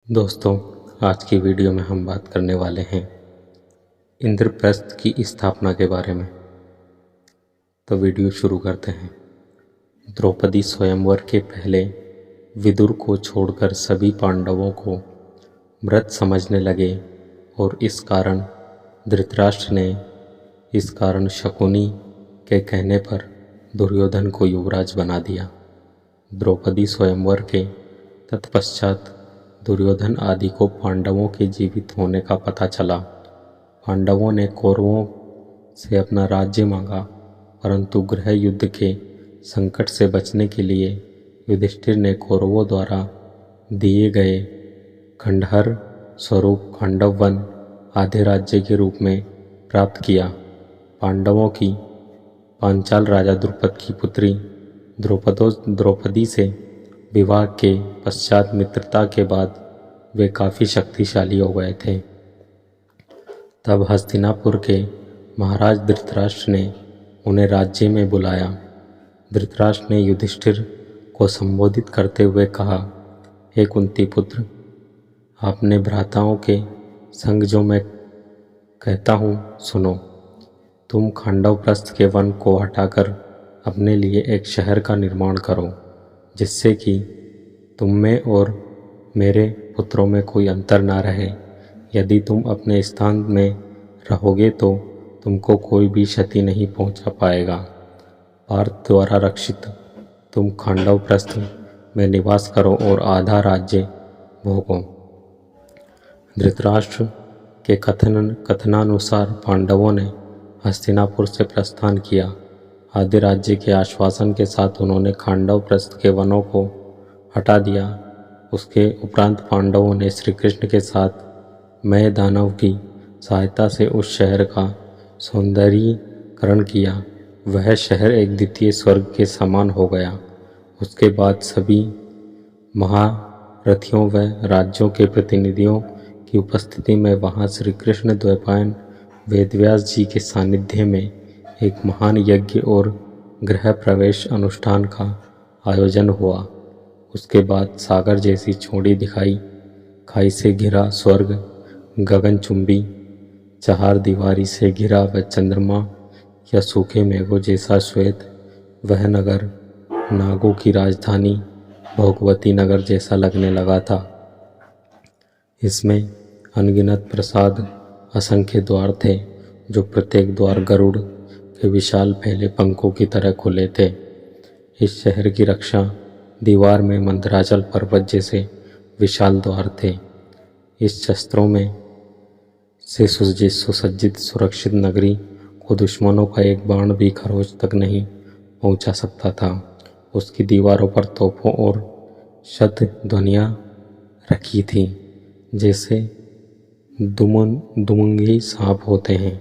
दोस्तों, आज की वीडियो में हम बात करने वाले हैं इंद्रप्रस्थ की स्थापना के बारे में। तो वीडियो शुरू करते हैं। द्रौपदी स्वयंवर के पहले विदुर को छोड़कर सभी पांडवों को मृत समझने लगे और इस कारण शकुनी के कहने पर दुर्योधन को युवराज बना दिया। द्रौपदी स्वयंवर के तत्पश्चात दुर्योधन आदि को पांडवों के जीवित होने का पता चला। पांडवों ने कौरवों से अपना राज्य मांगा, परंतु गृह युद्ध के संकट से बचने के लिए युधिष्ठिर ने कौरवों द्वारा दिए गए खंडहर स्वरूप खांडव वन आधे राज्य के रूप में प्राप्त किया। पांडवों की पांचाल राजा द्रुपद की पुत्री द्रौपदी से विवाह के पश्चात मित्रता के बाद वे काफ़ी शक्तिशाली हो गए थे। तब हस्तिनापुर के महाराज धृतराष्ट्र ने उन्हें राज्य में बुलाया। धृतराष्ट्र ने युधिष्ठिर को संबोधित करते हुए कहा, हे कुंती पुत्र, आपने भ्राताओं के संग जो मैं कहता हूँ सुनो। तुम खांडवप्रस्थ के वन को हटाकर अपने लिए एक शहर का निर्माण करो, जिससे कि तुम में और मेरे पुत्रों में कोई अंतर ना रहे। यदि तुम अपने स्थान में रहोगे तो तुमको कोई भी क्षति नहीं पहुंचा पाएगा। पार्थ द्वारा रक्षित तुम खांडवप्रस्थ में निवास करो और आधा राज्य भोगो। धृतराष्ट्र के कथनानुसार पांडवों ने हस्तिनापुर से प्रस्थान किया। आधे राज्य के आश्वासन के साथ उन्होंने खांडवप्रस्थ के वनों को हटा दिया। उसके उपरांत पांडवों ने श्री कृष्ण के साथ मय दानव की सहायता से उस शहर का सौंदर्यीकरण किया। वह शहर एक द्वितीय स्वर्ग के समान हो गया। उसके बाद सभी महारथियों व राज्यों के प्रतिनिधियों की उपस्थिति में वहाँ श्री कृष्ण द्वैपायन वेदव्यास जी के सानिध्य में एक महान यज्ञ और गृह प्रवेश अनुष्ठान का आयोजन हुआ। उसके बाद सागर जैसी छोड़ी दिखाई, खाई से घिरा स्वर्ग, गगनचुंबी चार दीवारी से घिरा व चंद्रमा या सूखे मेघों जैसा श्वेत वह नगर नागों की राजधानी भोगवती नगर जैसा लगने लगा था। इसमें अनगिनत प्रसाद, असंख्य द्वार थे, जो प्रत्येक द्वार गरुड़ के विशाल फैले पंखों की तरह खुले थे। इस शहर की रक्षा दीवार में मंदराचल पर्वत जैसे विशाल द्वार थे। इस शस्त्रों में से सुसज्जित सुरक्षित नगरी को दुश्मनों का एक बाण भी खरोच तक नहीं पहुंचा सकता था। उसकी दीवारों पर तोपों और शतध्वनियाँ रखी थी, जैसे दुमंगी सांप होते हैं।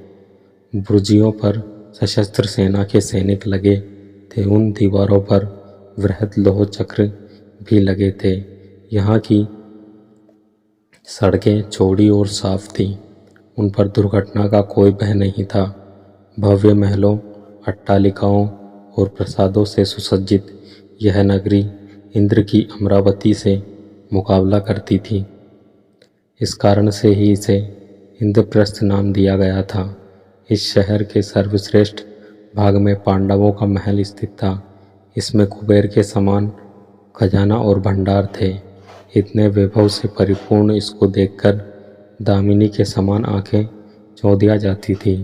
बुर्जियों पर सशस्त्र सेना के सैनिक लगे थे। उन दीवारों पर वृहद लोह चक्र भी लगे थे। यहाँ की सड़कें चौड़ी और साफ थीं। उन पर दुर्घटना का कोई भय नहीं था। भव्य महलों, अट्टालिकाओं और प्रसादों से सुसज्जित यह नगरी इंद्र की अमरावती से मुकाबला करती थी। इस कारण से ही इसे इंद्रप्रस्थ नाम दिया गया था। इस शहर के सर्वश्रेष्ठ भाग में पांडवों का महल स्थित था। इसमें कुबेर के समान खजाना और भंडार थे। इतने वैभव से परिपूर्ण इसको देखकर दामिनी के समान आंखें चौंधिया जाती थी।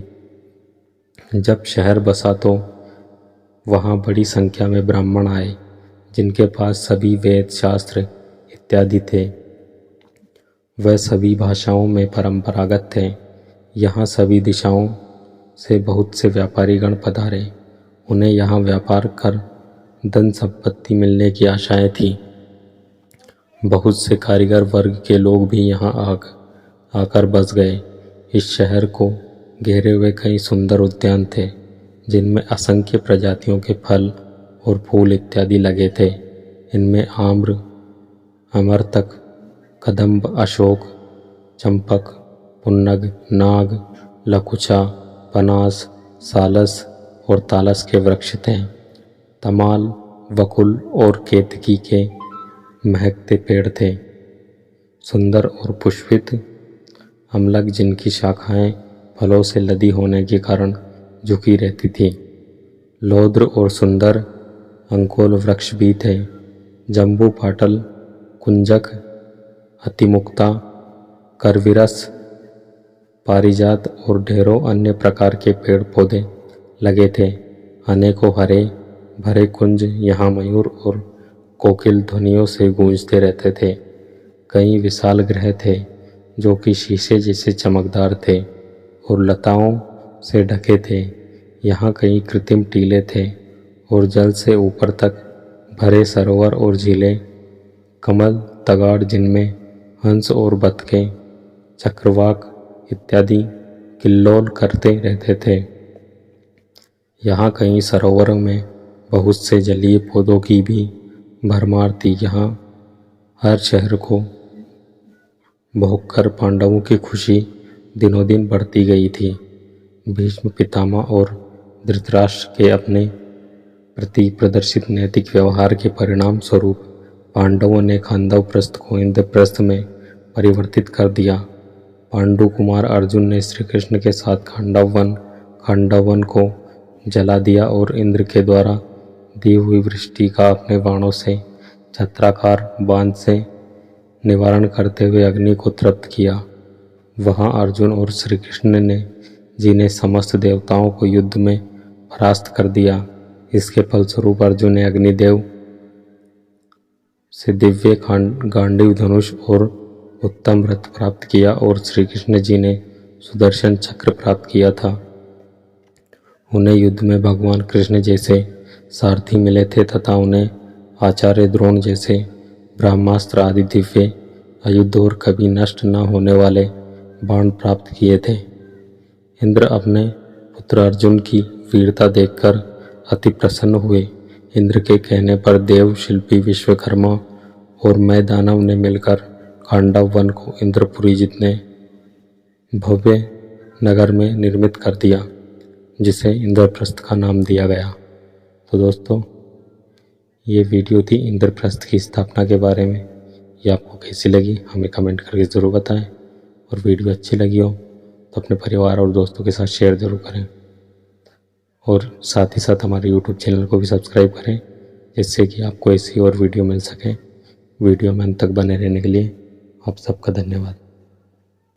जब शहर बसा तो वहाँ बड़ी संख्या में ब्राह्मण आए, जिनके पास सभी वेद शास्त्र इत्यादि थे। वह सभी भाषाओं में परंपरागत थे। यहाँ सभी दिशाओं से बहुत से व्यापारीगण पधारे। उन्हें यहाँ व्यापार कर धन संपत्ति मिलने की आशाएं थी। बहुत से कारीगर वर्ग के लोग भी यहाँ आकर बस गए। इस शहर को घेरे हुए कई सुंदर उद्यान थे, जिनमें असंख्य प्रजातियों के फल और फूल इत्यादि लगे थे। इनमें आम्र, अमरतक, कदम्ब, अशोक, चंपक, पुन्नग, नाग, लकुचा, पनास, सालस और तालस के वृक्ष थे। तमाल, वकुल और केतकी के महकते पेड़ थे। सुंदर और पुष्पित अमलक जिनकी शाखाएं फलों से लदी होने के कारण झुकी रहती थी। लौद्र और सुंदर अंकोल वृक्ष भी थे। जम्बू फाटल, कुंजक, अतिमुक्ता, करविरस, पारिजात और ढेरों अन्य प्रकार के पेड़ पौधे लगे थे। अनेकों हरे भरे कुंज यहाँ मयूर और कोकिल ध्वनियों से गूंजते रहते थे। कई विशाल गृह थे जो कि शीशे जैसे चमकदार थे और लताओं से ढके थे। यहाँ कई कृत्रिम टीले थे और जल से ऊपर तक भरे सरोवर और झीलें, कमल तगाड़ जिनमें हंस और बतखें, चक्रवाक इत्यादि किल्लोल करते रहते थे। यहाँ कई सरोवरों में बहुत से जलीय पौधों की भी भरमार थी। यहाँ हर शहर को भोगकर पांडवों की खुशी दिनों दिन बढ़ती गई थी। भीष्म पितामह और धृतराष्ट्र के अपने प्रति प्रदर्शित नैतिक व्यवहार के परिणाम स्वरूप पांडवों ने खांडवप्रस्थ को इंद्रप्रस्थ में परिवर्तित कर दिया। पांडु कुमार अर्जुन ने श्री कृष्ण के साथ खांडवन को जला दिया और इंद्र के द्वारा दी हुई वृष्टि का अपने बाणों से छत्राकार बांध से निवारण करते हुए अग्नि को तृप्त किया। वहां अर्जुन और श्री कृष्ण ने जिन्हें समस्त देवताओं को युद्ध में परास्त कर दिया। इसके फलस्वरूप अर्जुन ने अग्निदेव से दिव्य गांडीव धनुष और उत्तम रथ प्राप्त किया और श्री कृष्ण जी ने सुदर्शन चक्र प्राप्त किया था। उन्हें युद्ध में भगवान कृष्ण जैसे सारथी मिले थे तथा उन्हें आचार्य द्रोण जैसे ब्रह्मास्त्र आदि दिव्य अयुद्ध और कभी नष्ट न होने वाले बाण प्राप्त किए थे। इंद्र अपने पुत्र अर्जुन की वीरता देखकर अति प्रसन्न हुए। इंद्र के कहने पर देव, शिल्पी, विश्वकर्मा और मैं दानव ने मिलकर खांडव वन को इंद्रपुरी जितने भव्य नगर में निर्मित कर दिया, जिसे इंद्रप्रस्थ का नाम दिया गया। तो दोस्तों, ये वीडियो थी इंद्रप्रस्थ की स्थापना के बारे में। ये आपको कैसी लगी हमें कमेंट करके ज़रूर बताएं, और वीडियो अच्छी लगी हो तो अपने परिवार और दोस्तों के साथ शेयर ज़रूर करें, और साथ ही साथ हमारे YouTube चैनल को भी सब्सक्राइब करें, जिससे कि आपको ऐसी और वीडियो मिल सके। वीडियो में अंत तक बने रहने के लिए आप सबका धन्यवाद।